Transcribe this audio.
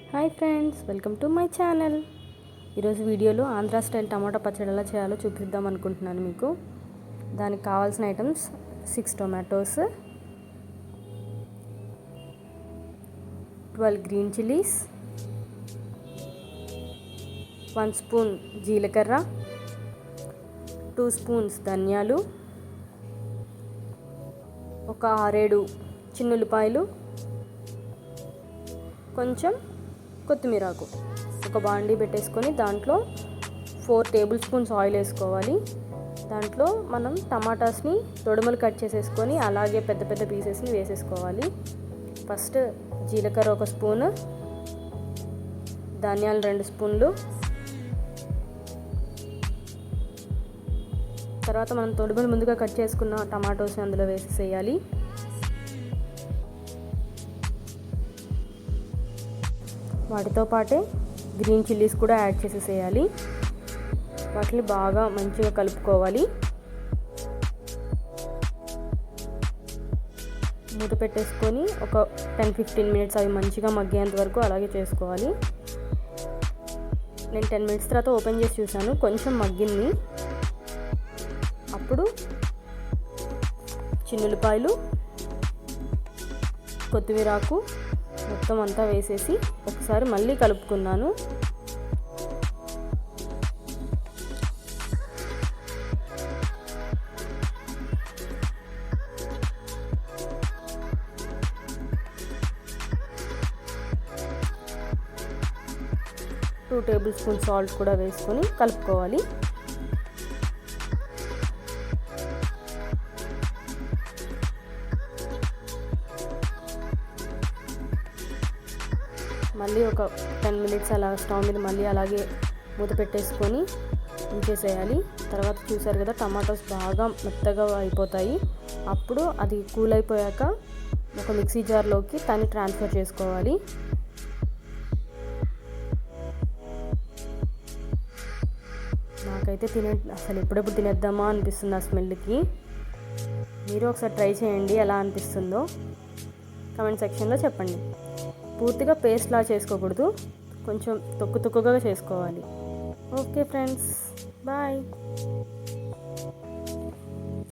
Hi friends, welcome to my channel. ఈరోజు వీడియోలో Andhra style టమాటా పచ్చడి ఎలా చేయాలో చూపిద్దాం అనుకుంటున్నాను మీకు. దానికి కావాల్సిన items 6 tomatoes, 12 green chillies, 1 spoon జీలకర్ర, 2 స్పూన్స్ ధనియాలు, ఒక 6-7 చిన్నుల్లిపాయలు, కొంచెం కొత్తిమీరాకు. ఒక బాండీ పెట్టేసుకొని దాంట్లో 4 టేబుల్ స్పూన్స్ ఆయిల్ వేసుకోవాలి. దాంట్లో మనం టమాటాస్ని తొడుములు కట్ చేసేసుకొని అలాగే పెద్ద పెద్ద పీసెస్ని వేసేసుకోవాలి. ఫస్ట్ జీలకర్ర 1 స్పూను, ధనియాలు 2 స్పూన్లు, తర్వాత మనం తొడుములు ముందుగా కట్ చేసుకున్న టమాటోస్ని అందులో వేసేసేయాలి. వాటితో పాటే గ్రీన్ చిల్లీస్ కూడా యాడ్ చేసేసేయాలి. వాటిని బాగా మంచిగా కలుపుకోవాలి. మూత పెట్టేసుకొని ఒక 10-15 మినిట్స్ అవి మంచిగా మగ్గేంత వరకు అలాగే చేసుకోవాలి. నేను 10 మినిట్స్ తర్వాత ఓపెన్ చేసి చూసాను, కొంచెం మగ్గింది. అప్పుడు చిన్నుల్లిపాయలు, కొత్తిమీరాకు మొత్తం అంతా వేసేసి ఒకసారి మళ్ళీ కలుపుకున్నాను. టూ టేబుల్ స్పూన్ సాల్ట్ కూడా వేసుకొని కలుపుకోవాలి. మళ్ళీ ఒక 10 మినిట్స్ అలా స్టవ్ మీద మళ్ళీ అలాగే మూత పెట్టేసుకొని ఉంచేసేయాలి. తర్వాత చూసారు కదా, టమాటోస్ బాగా మెత్తగా అయిపోతాయి. అప్పుడు అది కూల్ అయిపోయాక ఒక మిక్సీ జార్లోకి దాన్ని ట్రాన్స్ఫర్ చేసుకోవాలి. నాకైతే అసలు ఎప్పుడెప్పుడు తినేద్దామా అనిపిస్తుంది ఆ స్మెల్కి. మీరు ఒకసారి ట్రై చేయండి, ఎలా అనిపిస్తుందో కామెంట్ సెక్షన్లో చెప్పండి. పూర్తిగా పేస్ట్లా చేసుకోకూడదు, కొంచెం తొక్కుగా చేసుకోవాలి. Okay friends, bye.